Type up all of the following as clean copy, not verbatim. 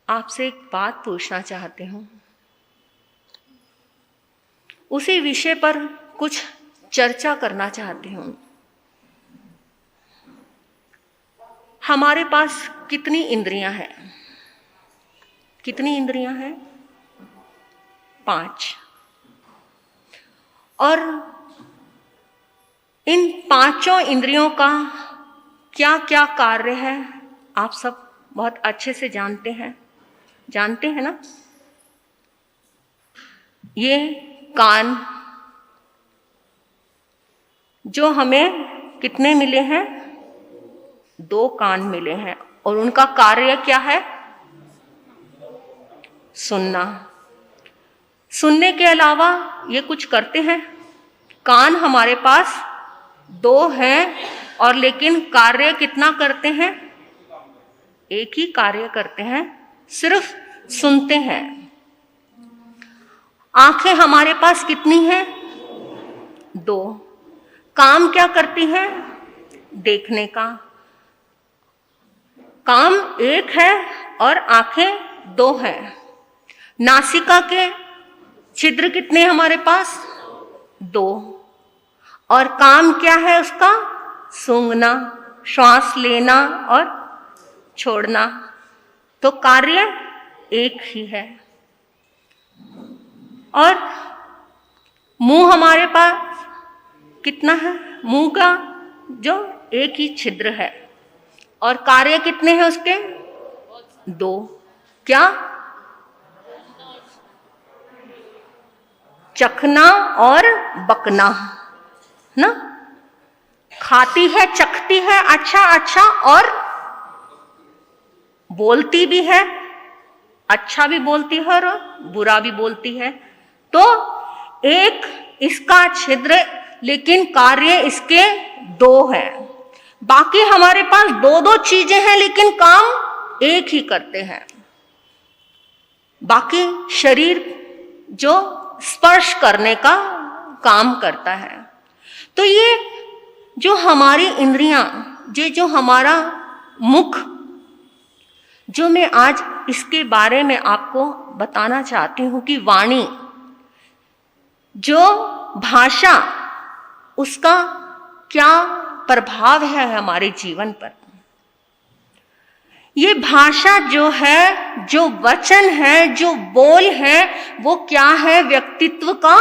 आपसे एक बात पूछना चाहती हूँ। उसी विषय पर कुछ चर्चा करना चाहती हूँ। हमारे पास कितनी इंद्रियां हैं? कितनी इंद्रियां हैं? 5। और इन 5 इंद्रियों का क्या क्या कार्य है आप सब बहुत अच्छे से जानते हैं ना? ये कान जो हमें कितने मिले हैं? 2 कान मिले हैं और उनका कार्य क्या है? सुनना। सुनने के अलावा ये कुछ करते हैं? कान हमारे पास 2 हैं और लेकिन कार्य कितना करते हैं? एक ही कार्य करते हैं, सिर्फ सुनते हैं। आंखें हमारे पास कितनी हैं? 2। काम क्या करती हैं? देखने का काम एक है और आंखें 2 हैं। नासिका के छिद्र कितने हमारे पास? 2। और काम क्या है उसका? सूंघना, श्वास लेना और छोड़ना। तो कार्य एक ही है। और मुंह हमारे पास कितना है? मुंह का जो एक ही छिद्र है और कार्य कितने हैं उसके? 2। क्या? चखना और बकना ना। खाती है, चखती है अच्छा और बोलती भी है, अच्छा भी बोलती है और बुरा भी बोलती है। तो एक इसका छिद्र, लेकिन कार्य इसके 2 है। बाकी हमारे पास 2 चीजें हैं लेकिन काम एक ही करते हैं। बाकी शरीर जो स्पर्श करने का काम करता है। तो ये जो हमारी इंद्रियां, ये जो हमारा मुख, जो मैं आज इसके बारे में आपको बताना चाहती हूं कि वाणी, जो भाषा, उसका क्या प्रभाव है हमारे जीवन पर। ये भाषा जो है, जो वचन है, जो बोल है, वो क्या है? व्यक्तित्व का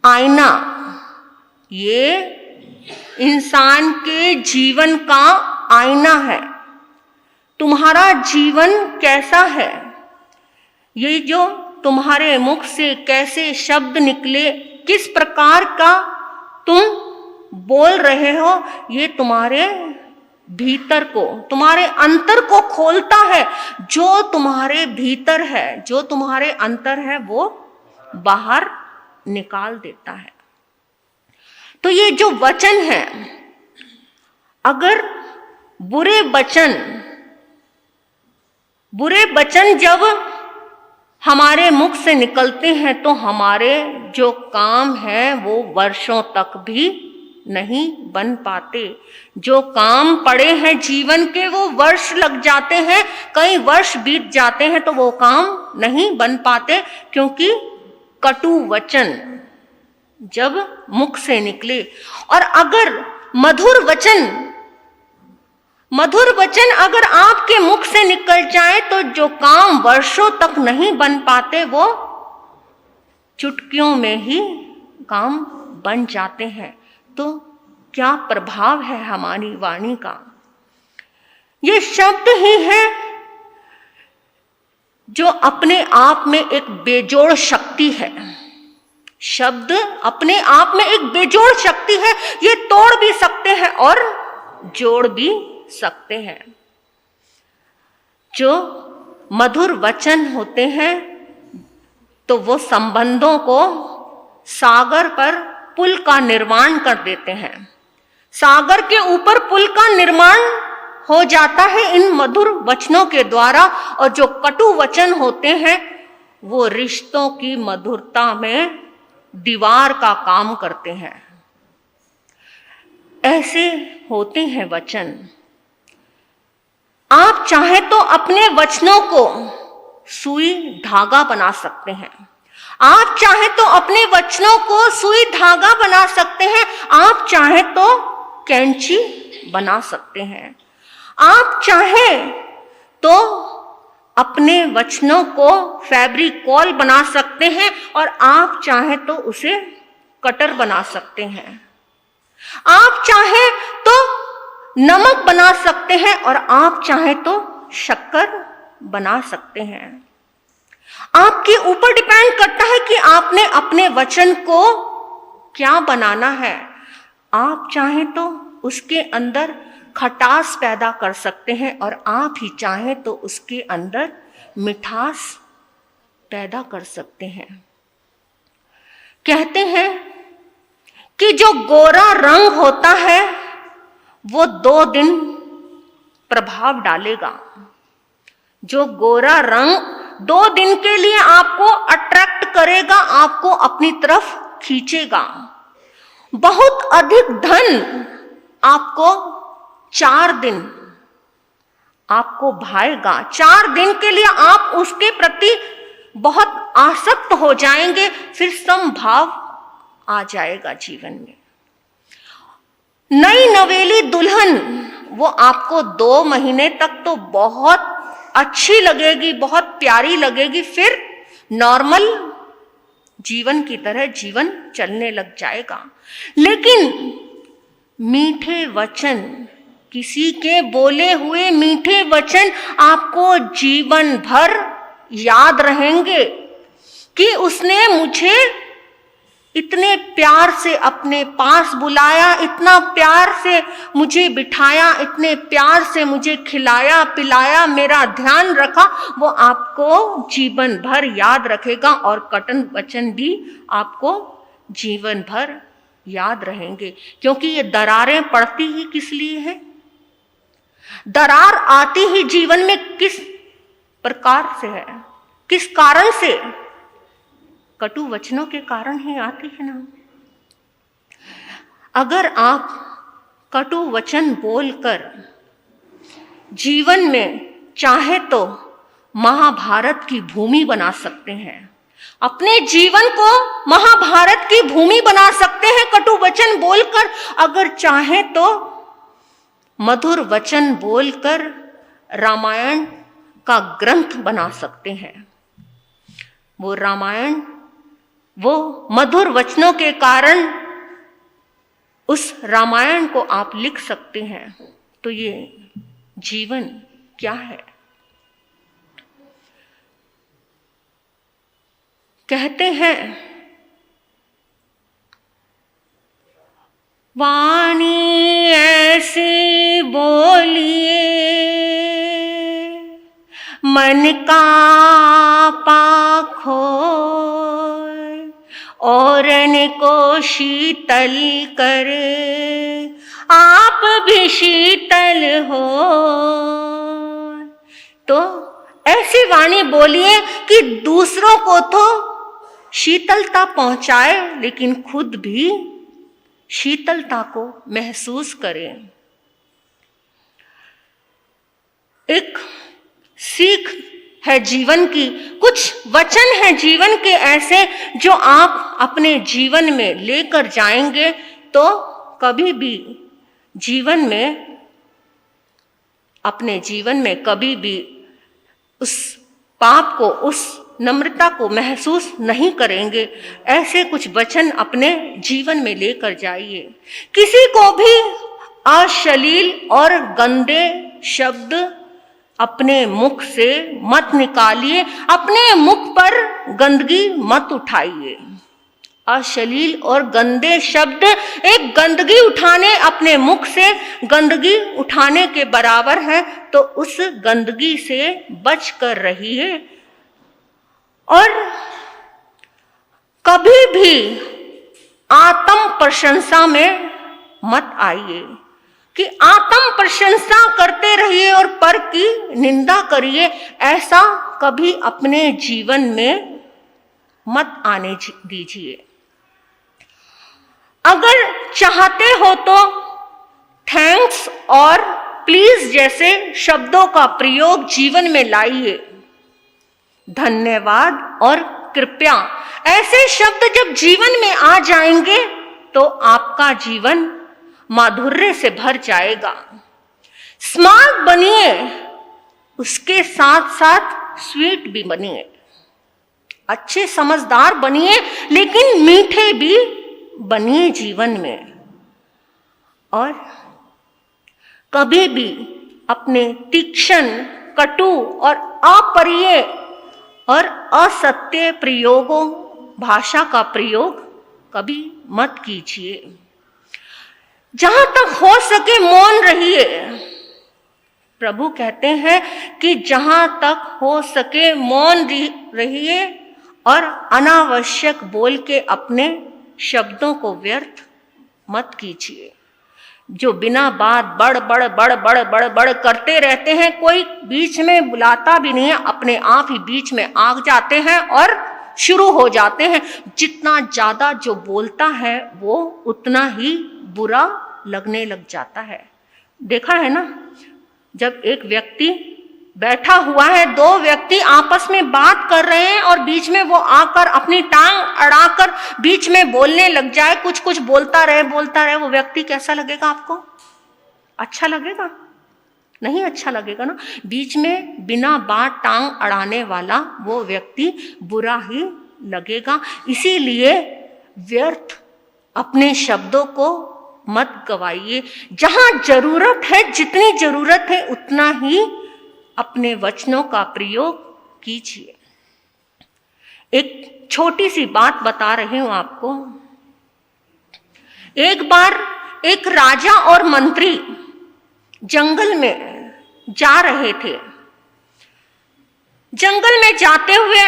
आईना। ये इंसान के जीवन का आईना है। तुम्हारा जीवन कैसा है? ये जो तुम्हारे मुख से कैसे शब्द निकले, किस प्रकार का तुम बोल रहे हो, ये तुम्हारे भीतर को, तुम्हारे अंतर को खोलता है। जो तुम्हारे भीतर है, जो तुम्हारे अंतर है, वो बाहर निकाल देता है। तो ये जो वचन है, अगर बुरे वचन जब हमारे मुख से निकलते हैं तो हमारे जो काम है वो वर्षों तक भी नहीं बन पाते। जो काम पड़े हैं जीवन के, वो वर्ष लग जाते हैं, कई वर्ष बीत जाते हैं तो वो काम नहीं बन पाते, क्योंकि कटु वचन जब मुख से निकले। और अगर मधुर वचन अगर आपके मुख से निकल जाए तो जो काम वर्षों तक नहीं बन पाते, वो चुटकियों में ही काम बन जाते हैं। तो क्या प्रभाव है हमारी वाणी का? ये शब्द ही है जो अपने आप में एक बेजोड़ शक्ति है। शब्द अपने आप में एक बेजोड़ शक्ति है। ये तोड़ भी सकते हैं और जोड़ भी सकते हैं। जो मधुर वचन होते हैं तो वो संबंधों को सागर पर पुल का निर्माण कर देते हैं। सागर के ऊपर पुल का निर्माण हो जाता है इन मधुर वचनों के द्वारा। और जो कटु वचन होते हैं वो रिश्तों की मधुरता में दीवार का काम करते हैं। ऐसे होते हैं वचन। आप आप चाहें तो अपने वचनों को सुई धागा बना सकते हैं। आप चाहें तो अपने वचनों को सुई धागा बना सकते हैं। आप चाहें तो कैंची बना सकते हैं। आप चाहें तो अपने वचनों को फैब्रिकॉल बना सकते हैं और आप चाहें तो उसे कटर बना सकते हैं। आप चाहें तो नमक बना सकते हैं और आप चाहें तो शक्कर बना सकते हैं। आपके ऊपर डिपेंड करता है कि आपने अपने वचन को क्या बनाना है। आप चाहें तो उसके अंदर खटास पैदा कर सकते हैं और आप ही चाहें तो उसके अंदर मिठास पैदा कर सकते हैं। कहते हैं कि जो गोरा रंग होता है वो 2 दिन प्रभाव डालेगा। जो गोरा रंग 2 दिन के लिए आपको अट्रैक्ट करेगा, आपको अपनी तरफ खींचेगा। बहुत अधिक धन आपको 4 दिन आपको भाएगा। 4 दिन के लिए आप उसके प्रति बहुत आसक्त हो जाएंगे, फिर समभाव आ जाएगा जीवन में। नई नवेली दुल्हन वो आपको 2 महीने तक तो बहुत अच्छी लगेगी, बहुत प्यारी लगेगी, फिर नॉर्मल जीवन की तरह जीवन चलने लग जाएगा। लेकिन मीठे वचन, किसी के बोले हुए मीठे वचन आपको जीवन भर याद रहेंगे कि उसने मुझे इतने प्यार से अपने पास बुलाया, इतना प्यार से मुझे बिठाया, इतने प्यार से मुझे खिलाया पिलाया, मेरा ध्यान रखा। वो आपको जीवन भर याद रखेगा और कटन वचन भी आपको जीवन भर याद रहेंगे। क्योंकि ये दरारें पड़ती ही किस लिए है? दरार आती ही जीवन में किस प्रकार से है, किस कारण से? कटु वचनों के कारण ही आती है ना। अगर आप कटु वचन बोलकर जीवन में चाहे तो महाभारत की भूमि बना सकते हैं, अपने जीवन को महाभारत की भूमि बना सकते हैं कटु वचन बोलकर। अगर चाहे तो मधुर वचन बोलकर रामायण का ग्रंथ बना सकते हैं। वो रामायण, वो मधुर वचनों के कारण उस रामायण को आप लिख सकते हैं। तो ये जीवन क्या है? कहते हैं वाणी ऐसी बोलिए मन का पाखो औरन को शीतल करे, आप भी शीतल हो। तो ऐसी वाणी बोलिए कि दूसरों को तो शीतलता पहुंचाए, लेकिन खुद भी शीतलता को महसूस करें। एक सीख है जीवन की, कुछ वचन है जीवन के ऐसे जो आप अपने जीवन में लेकर जाएंगे तो कभी भी जीवन में, अपने जीवन में कभी भी उस पाप को, उस नम्रता को महसूस नहीं करेंगे। ऐसे कुछ वचन अपने जीवन में लेकर जाइए। किसी को भी अश्लील और गंदे शब्द अपने मुख से मत निकालिए, अपने मुख पर गंदगी मत उठाइए। अश्लील और गंदे शब्द एक गंदगी उठाने, अपने मुख से गंदगी उठाने के बराबर है। तो उस गंदगी से बच कर रहिए और कभी भी आत्म प्रशंसा में मत आइए कि आत्म प्रशंसा करते रहिए और पर की निंदा करिए। ऐसा कभी अपने जीवन में मत आने दीजिए। अगर चाहते हो तो थैंक्स और प्लीज जैसे शब्दों का प्रयोग जीवन में लाइए। धन्यवाद और कृपया ऐसे शब्द जब जीवन में आ जाएंगे तो आपका जीवन माधुर्य से भर जाएगा। स्मार्ट बनिए, उसके साथ साथ स्वीट भी बनिए। अच्छे समझदार बनिए लेकिन मीठे भी बनिए जीवन में। और कभी भी अपने तीक्ष्ण, कटु और अप्रिय और असत्य प्रयोगों, भाषा का प्रयोग कभी मत कीजिए। जहां तक हो सके मौन रहिए। प्रभु कहते हैं कि जहां तक हो सके मौन रहिए और अनावश्यक बोल के अपने शब्दों को व्यर्थ मत कीजिए। जो बिना बात बड़ बड़ करते रहते हैं, कोई बीच में बुलाता भी नहीं है, अपने आप ही बीच में आ जाते हैं और शुरू हो जाते हैं। जितना ज्यादा जो बोलता है वो उतना ही बुरा लगने लग जाता है। देखा है ना, जब एक व्यक्ति बैठा हुआ है, दो व्यक्ति आपस में बात कर रहे हैं और बीच में वो आकर अपनी टांग अड़ाकर बीच में बोलने लग जाए, कुछ बोलता रहे, वो व्यक्ति कैसा लगेगा आपको? अच्छा लगेगा? नहीं अच्छा लगेगा ना। बीच में बिना बात टांग अड़ाने वाला वो व्यक्ति बुरा ही लगेगा। इसीलिए व्यर्थ अपने शब्दों को मत गवाइए। जहां जरूरत है, जितनी जरूरत है उतना ही अपने वचनों का प्रयोग कीजिए। एक छोटी सी बात बता रही हूं आपको। एक बार एक राजा और मंत्री जंगल में जा रहे थे। जंगल में जाते हुए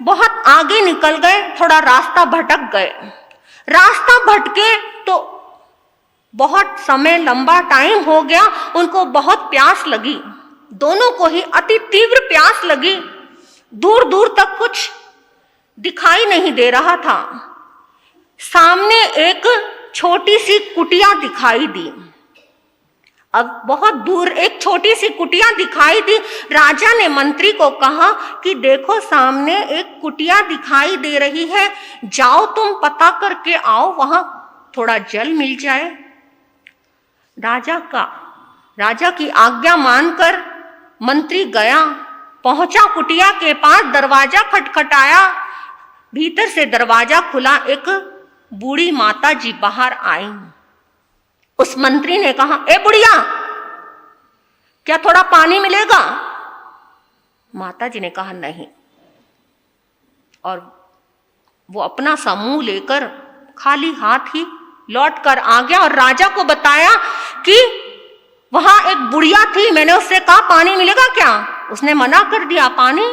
बहुत आगे निकल गए, थोड़ा रास्ता भटक गए। रास्ता भटके तो बहुत समय, लंबा टाइम हो गया, उनको बहुत प्यास लगी। दोनों को ही अति तीव्र प्यास लगी। दूर दूर तक कुछ दिखाई नहीं दे रहा था। सामने एक छोटी सी कुटिया दिखाई दी। अब बहुत दूर एक छोटी सी कुटिया दिखाई दी। राजा ने मंत्री को कहा कि देखो सामने एक कुटिया दिखाई दे रही है, जाओ तुम पता करके आओ, वहां थोड़ा जल मिल जाए। राजा की आज्ञा मानकर मंत्री गया, पहुंचा कुटिया के पास, दरवाजा खटखटाया। भीतर से दरवाजा खुला, एक बूढ़ी माता जी बाहर आई। उस मंत्री ने कहा, ए बुढ़िया, क्या थोड़ा पानी मिलेगा? माता जी ने कहा नहीं, और वो अपना सा मुंह लेकर खाली हाथ ही लौट कर आ गया और राजा को बताया कि वहां एक बुढ़िया थी, मैंने उससे कहा पानी मिलेगा क्या? उसने मना कर दिया, पानी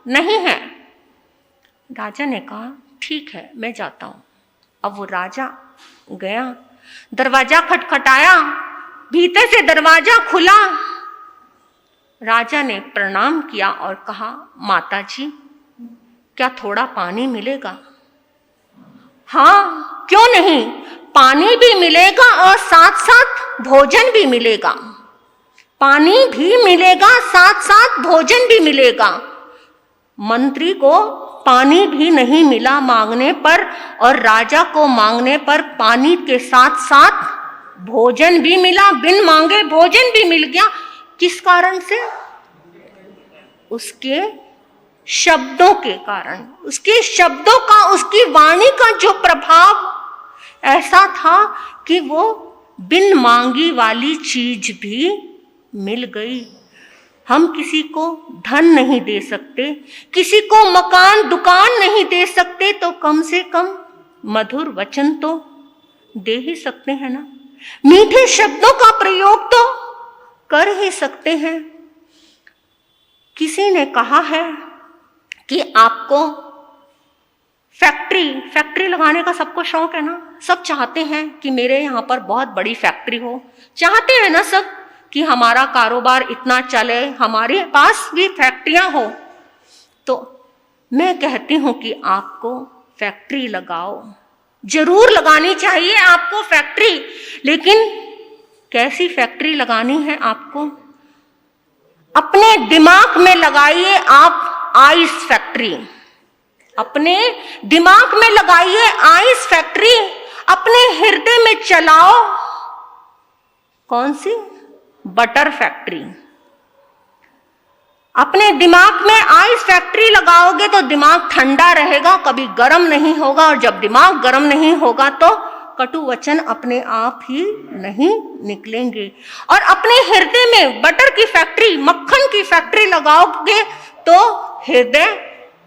नहीं है। राजा ने कहा ठीक है, मैं जाता हूं। अब वो राजा गया, दरवाजा खटखटाया, भीतर से दरवाजा खुला। राजा ने प्रणाम किया और कहा, माता जी क्या थोड़ा पानी मिलेगा? हाँ, क्यों नहीं, पानी भी मिलेगा और साथ साथ भोजन भी मिलेगा। पानी भी मिलेगा, साथ साथ भोजन भी मिलेगा। मंत्री को पानी भी नहीं मिला मांगने पर, और राजा को मांगने पर पानी के साथ साथ भोजन भी मिला, बिन मांगे भोजन भी मिल गया। किस कारण से? उसके शब्दों के कारण। उसके शब्दों का, उसकी वाणी का जो प्रभाव ऐसा था कि वो बिन मांगी वाली चीज भी मिल गई। हम किसी को धन नहीं दे सकते, किसी को मकान दुकान नहीं दे सकते, तो कम से कम मधुर वचन तो दे ही सकते हैं ना। मीठे शब्दों का प्रयोग तो कर ही सकते हैं। किसी ने कहा है कि आपको फैक्ट्री लगाने का सबको शौक है ना। सब चाहते हैं कि मेरे यहाँ पर बहुत बड़ी फैक्ट्री हो। चाहते हैं ना सब कि हमारा कारोबार इतना चले, हमारे पास भी फैक्ट्रियां हो। तो मैं कहती हूं कि आपको फैक्ट्री लगाओ, जरूर लगानी चाहिए आपको फैक्ट्री, लेकिन कैसी फैक्ट्री लगानी है आपको? अपने दिमाग में लगाइए आप आइस फैक्ट्री, अपने दिमाग में लगाइए आइस फैक्ट्री, अपने हृदय में चलाओ कौन सी? Butter factory. अपने दिमाग में आइस फैक्ट्री लगाओगे तो दिमाग ठंडा रहेगा, कभी गर्म नहीं होगा, और जब दिमाग गर्म नहीं होगा तो कटु वचन अपने आप ही नहीं निकलेंगे। और अपने हृदय में बटर की फैक्ट्री, मक्खन की फैक्ट्री लगाओगे तो हृदय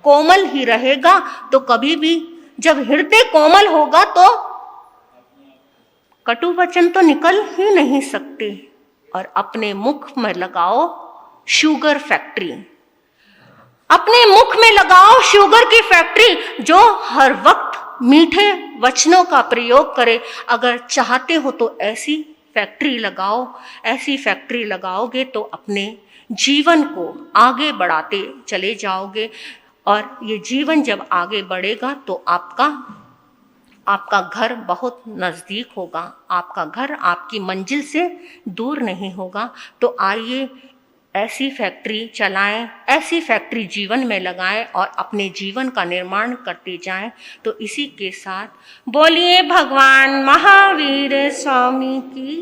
कोमल ही रहेगा। तो कभी भी जब हृदय कोमल होगा तो कटु वचन तो निकल ही नहीं सकते। और अपने मुख में लगाओ शुगर फैक्ट्री, अपने मुख में लगाओ शुगर की फैक्ट्री, जो हर वक्त मीठे वचनों का प्रयोग करे। अगर चाहते हो तो ऐसी फैक्ट्री लगाओ। ऐसी फैक्ट्री लगाओगे तो अपने जीवन को आगे बढ़ाते चले जाओगे। और ये जीवन जब आगे बढ़ेगा तो आपका घर बहुत नज़दीक होगा, आपका घर आपकी मंजिल से दूर नहीं होगा। तो आइए ऐसी फैक्ट्री चलाएं, ऐसी फैक्ट्री जीवन में लगाएं और अपने जीवन का निर्माण करते जाएं। तो इसी के साथ बोलिए भगवान महावीर स्वामी की।